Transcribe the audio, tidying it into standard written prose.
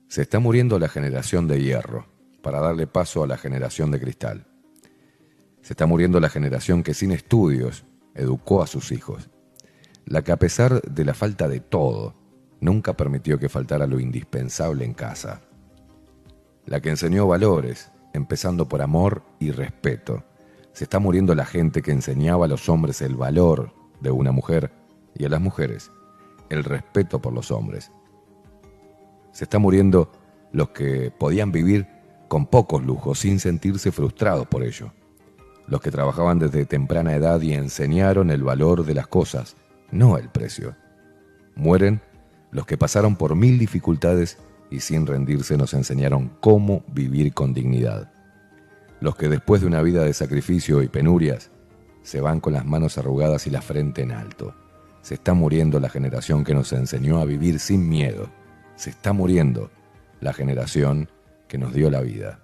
Se está muriendo la generación de hierro para darle paso a la generación de cristal. Se está muriendo la generación que sin estudios educó a sus hijos. La que a pesar de la falta de todo, nunca permitió que faltara lo indispensable en casa. La que enseñó valores, empezando por amor y respeto. Se está muriendo la gente que enseñaba a los hombres el valor de una mujer y a las mujeres el respeto por los hombres. Se está muriendo los que podían vivir con pocos lujos sin sentirse frustrados por ello. Los que trabajaban desde temprana edad y enseñaron el valor de las cosas, no el precio. Mueren los que pasaron por 1000 dificultades y sin rendirse nos enseñaron cómo vivir con dignidad. Los que después de una vida de sacrificio y penurias se van con las manos arrugadas y la frente en alto. Se está muriendo la generación que nos enseñó a vivir sin miedo. Se está muriendo la generación que nos dio la vida.